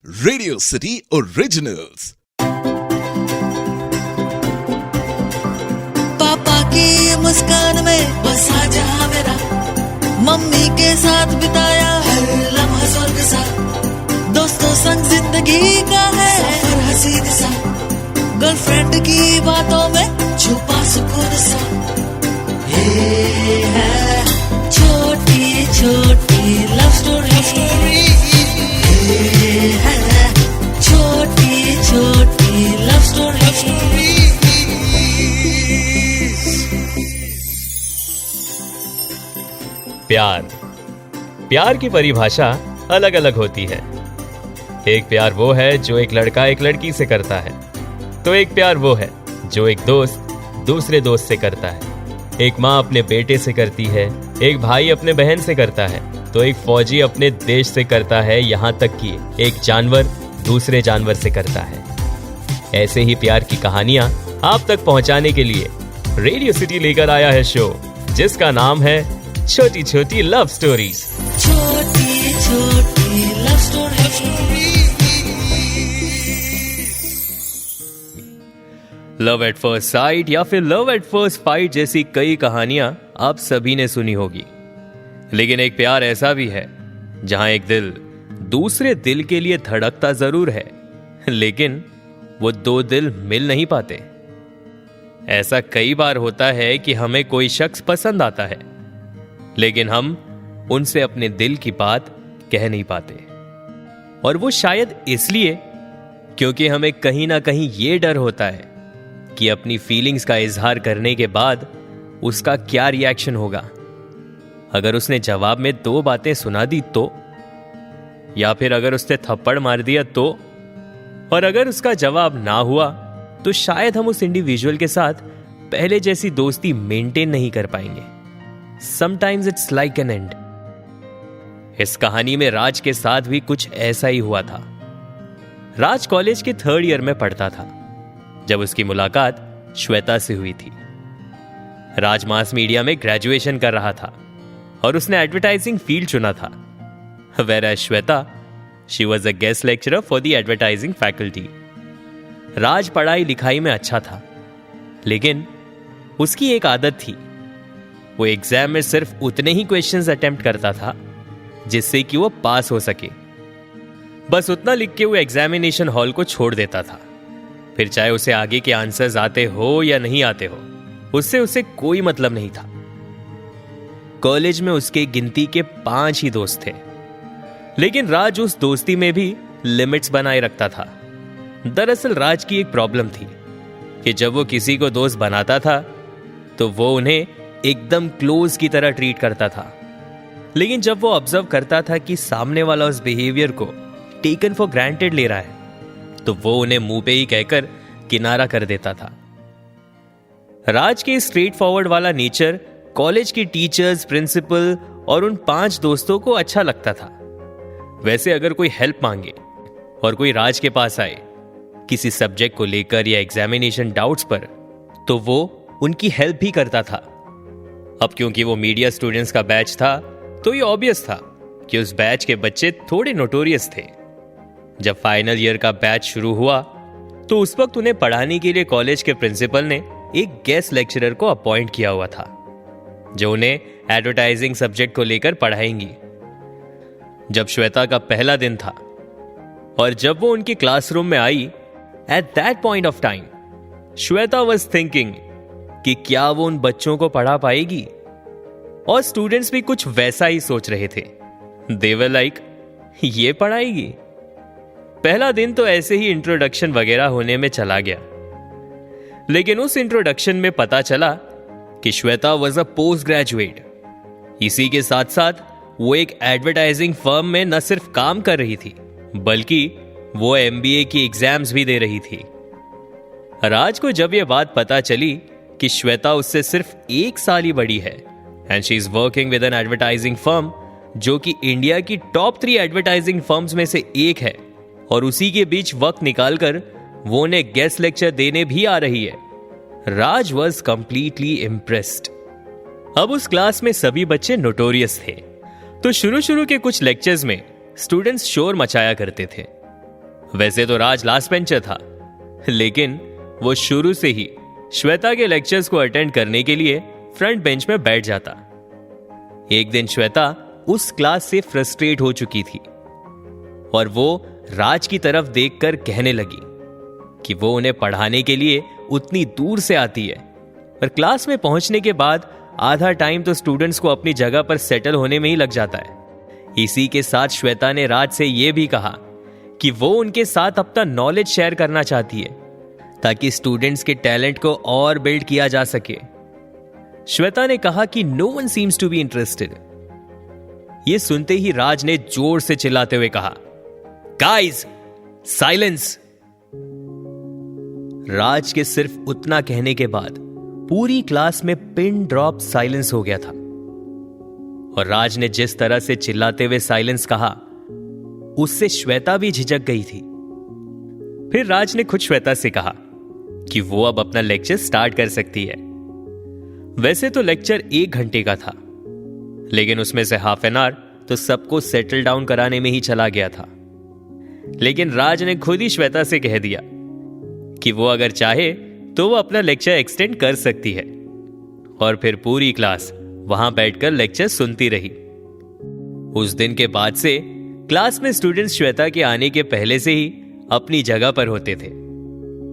Radio city originals. पापा की मुस्कान में बसा जहां मेरा, मम्मी के साथ बिताया हर लम्हा स्वर्ग सा, दोस्तों संग जिंदगी का है सफर हसीन सा, गर्लफ्रेंड की बातों में छुपा सुकून सा। ये है छोटी छोटी लव स्टोरी, ये है छोटी छोटी लव स्टोरी। प्यार की परिभाषा अलग अलग होती है। एक प्यार वो है जो एक लड़का एक लड़की से करता है, तो एक प्यार वो है जो एक दोस्त दूसरे दोस्त से करता है। एक माँ अपने बेटे से करती है, एक भाई अपने बहन से करता है, तो एक फौजी अपने देश से करता है, यहाँ तक कि एक जानवर दूसरे जानवर से करता है। ऐसे ही प्यार की कहानियां आप तक पहुंचाने के लिए रेडियो सिटी लेकर आया है शो, जिसका नाम है छोटी छोटी लव स्टोरीज। छोटी छोटी love story. Love at first sight या फिर लव एट फर्स्ट फाइट जैसी कई कहानियां आप सभी ने सुनी होगी, लेकिन एक प्यार ऐसा भी है जहां एक दिल दूसरे दिल के लिए धड़कता जरूर है, लेकिन वो दो दिल मिल नहीं पाते। ऐसा कई बार होता है कि हमें कोई शख्स पसंद आता है, लेकिन हम उनसे अपने दिल की बात कह नहीं पाते, और वो शायद इसलिए क्योंकि हमें कहीं ना कहीं ये डर होता है कि अपनी फीलिंग्स का इजहार करने के बाद उसका क्या रिएक्शन होगा। अगर उसने जवाब में दो बातें सुना दी तो, या फिर अगर उसने थप्पड़ मार दिया तो, और अगर उसका जवाब ना हुआ तो शायद हम उस इंडिविजुअल के साथ पहले जैसी दोस्ती मेंटेन नहीं कर पाएंगे। Sometimes it's like an end. इस कहानी में राज के साथ भी कुछ ऐसा ही हुआ था। राज कॉलेज के 3rd ईयर में पढ़ता था जब उसकी मुलाकात श्वेता से हुई थी। राज मास मीडिया में ग्रेजुएशन कर रहा था और उसने एडवर्टाइजिंग फील्ड चुना था। Whereas Shweta, she was a guest lecturer for the advertising faculty. राज पढ़ाई लिखाई में अच्छा था, लेकिन उसकी एक आदत थी, वो एग्जाम में सिर्फ उतने ही क्वेश्चंस अटेम्प्ट करता था जिससे कि वो पास हो सके। बस उतना लिख के वो एग्जामिनेशन हॉल को छोड़ देता था। फिर चाहे उसे आगे के आंसर्स आते हो या नहीं आते हो, उससे उसे कोई मतलब नहीं था। कॉलेज में उसके गिनती के 5 ही दोस्त थे, लेकिन राज उस दोस्ती में भी लिमिट्स बनाए रखता था। दरअसल राज की एक प्रॉब्लम थी कि जब वो किसी को दोस्त बनाता था तो वो उन्हें एकदम क्लोज की तरह ट्रीट करता था, लेकिन जब वो ऑब्जर्व करता था कि सामने वाला उस बिहेवियर को टेकन फॉर ग्रांटेड ले रहा है, तो वो उन्हें मुंह पे ही कहकर किनारा कर देता था। राज के स्ट्रेट फॉरवर्ड वाला नेचर कॉलेज की टीचर्स, प्रिंसिपल और उन 5 दोस्तों को अच्छा लगता था। वैसे अगर कोई हेल्प मांगे और कोई राज के पास आए किसी सब्जेक्ट को लेकर या एग्जामिनेशन डाउट्स पर, तो वो उनकी हेल्प भी करता था। अब क्योंकि वो मीडिया स्टूडेंट्स का बैच था, तो ये ऑब्वियस था कि उस बैच के बच्चे थोड़े नोटोरियस थे। जब फाइनल ईयर का बैच शुरू हुआ तो उस वक्त उन्हें पढ़ाने के लिए कॉलेज के प्रिंसिपल ने एक गेस्ट लेक्चरर को अपॉइंट किया हुआ था, जो उन्हें एडवर्टाइजिंग सब्जेक्ट को लेकर पढ़ाएंगी। जब श्वेता का पहला दिन था और जब वो उनके क्लासरूम में आई, at that point of time Shweta was thinking कि क्या वो उन बच्चों को पढ़ा पाएगी, और स्टूडेंट्स भी कुछ वैसा ही सोच रहे थे। दे वर लाइक, ये पढ़ाएगी। पहला दिन तो ऐसे ही इंट्रोडक्शन वगैरह होने में चला गया, लेकिन उस इंट्रोडक्शन में पता चला कि Shweta was a post graduate. इसी के साथ साथ वो एक एडवर्टाइजिंग फर्म में न सिर्फ काम कर रही थी, बल्कि वो MBA की एग्जाम्स भी दे रही थी। राज को जब यह बात पता चली कि श्वेता उससे सिर्फ 1 साल ही बड़ी है and she is working with N advertising firm, जो कि इंडिया की टॉप 3 एडवर्टाइजिंग फर्म्स में से एक है, और उसी के बीच वक्त निकालकर वो उन्हें गेस्ट लेक्चर देने भी आ रही है, राज वॉज कंप्लीटली इम्प्रेस्ड। अब उस क्लास में सभी बच्चे नोटोरियस थे, तो शुरू के कुछ लेक्चर्स में स्टूडेंट्स शोर मचाया करते थे। वैसे तो राज लास्ट बेंचर था, लेकिन वो शुरू से ही श्वेता के लेक्चर्स को अटेंड करने के लिए फ्रंट बेंच में बैठ जाता। एक दिन श्वेता उस क्लास से फ्रस्ट्रेट हो चुकी थी और वो राज की तरफ देखकर कहने लगी कि वो उन्हें पढ़ाने के लिए उतनी दूर से आती है और क्लास में पहुंचने के बाद आधा टाइम तो स्टूडेंट्स को अपनी जगह पर सेटल होने में ही लग जाता है। इसी के साथ श्वेता ने राज से यह भी कहा कि वो उनके साथ अपना नॉलेज शेयर करना चाहती है ताकि स्टूडेंट्स के टैलेंट को और बिल्ड किया जा सके। श्वेता ने कहा कि no one seems to be interested. यह सुनते ही राज ने जोर से चिल्लाते हुए कहा, गाइस साइलेंस। राज के सिर्फ उतना कहने के बाद पूरी क्लास में पिन ड्रॉप साइलेंस हो गया था और राज ने जिस तरह से चिल्लाते हुए साइलेंस कहा उससे श्वेता भी झिझक गई थी। फिर राज ने खुद श्वेता से कहा कि वो अब अपना लेक्चर स्टार्ट कर सकती है। वैसे तो लेक्चर 1 घंटे का था, लेकिन उसमें से हाफ एन आवर तो सबको सेटल डाउन कराने में ही चला गया था। लेकिन राज ने खुद ही श्वेता से कह दिया कि वो अगर चाहे तो वो अपना लेक्चर एक्सटेंड कर सकती है और फिर पूरी क्लास वहां बैठकर लेक्चर सुनती रही। उस दिन के बाद से क्लास में स्टूडेंट्स श्वेता के आने के पहले से ही अपनी जगह पर होते थे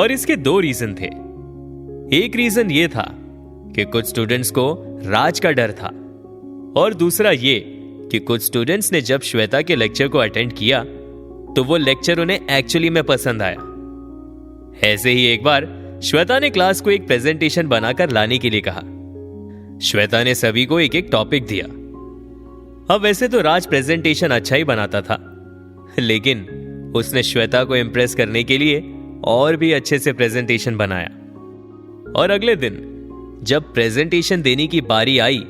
और इसके 2 रीजन थे। एक रीजन ये था कि कुछ स्टूडेंट्स को राज का डर था और दूसरा ये कि कुछ स्टूडेंट्स ने जब श्वेता के लेक्चर को अटेंड किया तो वो लेक्चर उन्हें एक्चुअली में पसंद आया। ऐसे ही एक बार श्वेता ने क्लास को एक प्रेजेंटेशन बनाकर लाने के लिए कहा। श्वेता ने सभी को एक एक टॉपिक दिया। अब वैसे तो राज प्रेजेंटेशन अच्छा ही बनाता था, लेकिन उसने श्वेता को इंप्रेस करने के लिए और भी अच्छे से प्रेजेंटेशन बनाया। और अगले दिन जब प्रेजेंटेशन देने की बारी आई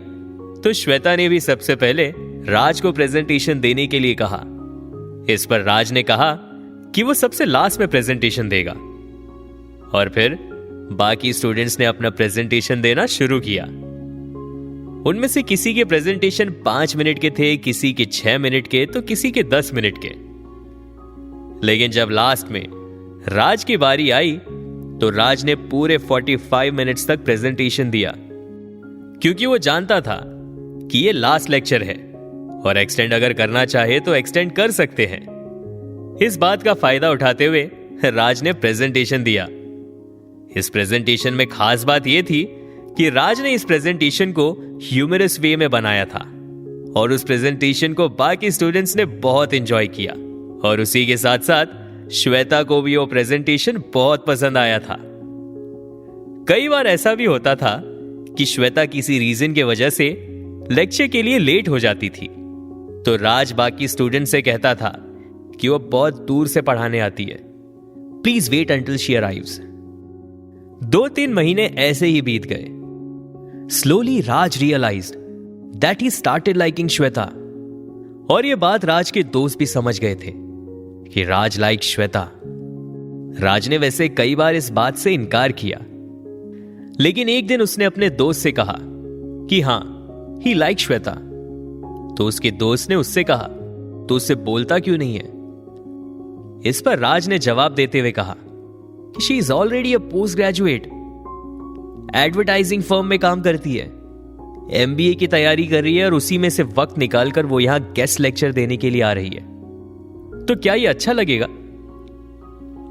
तो श्वेता ने भी सबसे पहले राज को प्रेजेंटेशन देने के लिए कहा। इस पर राज ने कहा कि वो सबसे लास्ट में प्रेजेंटेशन देगा और फिर बाकी स्टूडेंट्स ने अपना प्रेजेंटेशन देना शुरू किया। उनमें से किसी के प्रेजेंटेशन 5 मिनट के थे, किसी के 6 मिनट के, तो किसी के 10 मिनट के। लेकिन जब लास्ट में राज की बारी आई तो राज ने पूरे 45 मिनट्स तक प्रेजेंटेशन दिया, क्योंकि वो जानता था कि ये लास्ट लेक्चर है और एक्सटेंड अगर करना चाहे तो एक्सटेंड कर सकते हैं। इस बात का फायदा उठाते हुए राज ने प्रेजेंटेशन दिया। इस प्रेजेंटेशन में खास बात यह थी कि राज ने इस प्रेजेंटेशन को ह्यूमरस वे में बनाया था और उस प्रेजेंटेशन को बाकी स्टूडेंट्स ने बहुत एंजॉय किया और उसी के साथ साथ श्वेता को भी वो प्रेजेंटेशन बहुत पसंद आया था। कई बार ऐसा भी होता था कि श्वेता किसी रीजन की वजह से लेक्चर के लिए लेट हो जाती थी तो राज बाकी स्टूडेंट से कहता था कि वो बहुत दूर से पढ़ाने आती है, please wait until she arrives. 2-3 महीने ऐसे ही बीत गए। Slowly Raj realised that he started liking Shweta और ये बात राज के दोस्त भी समझ गए थे कि राज लाइक श्वेता। राज ने वैसे कई बार इस बात से इनकार किया, लेकिन एक दिन उसने अपने दोस्त से कहा कि हां ही लाइक श्वेता। तो उसके दोस्त ने उससे कहा तो उससे बोलता क्यों नहीं है। इस पर राज ने जवाब देते हुए कहा कि she is already a post graduate, advertising firm में काम करती है, MBA की तैयारी कर रही है और उसी में से वक्त निकालकर वो यहां गेस्ट लेक्चर देने के लिए आ रही है, तो क्या ये अच्छा लगेगा।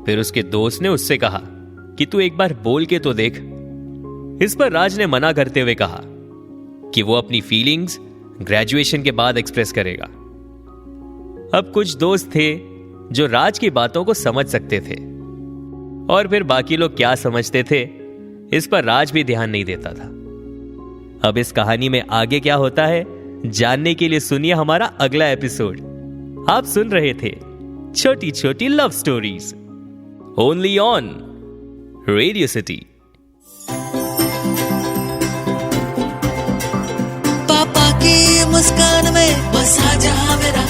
फिर उसके दोस्त ने उससे कहा कि तू एक बार बोल के तो देख। इस पर राज ने मना करते हुए कहा कि वो अपनी फीलिंग्स ग्रेजुएशन के बाद एक्सप्रेस करेगा। अब कुछ दोस्त थे जो राज की बातों को समझ सकते थे और फिर बाकी लोग क्या समझते थे इस पर राज भी ध्यान नहीं देता था। अब इस कहानी में आगे क्या होता है जानने के लिए सुनिए हमारा अगला एपिसोड। आप सुन रहे थे छोटी छोटी love stories only on radio city. पापा की मुस्कान में बसा जहां मेरा,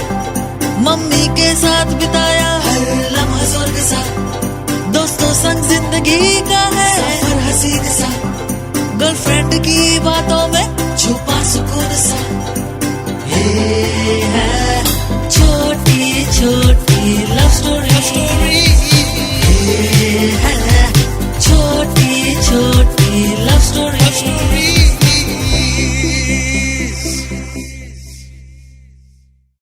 मम्मी के साथ बिताया हर लम्हा स्वर्ग सा, दोस्तों संग जिंदगी का है सफर हसीन सा, गर्लफ्रेंड की बातों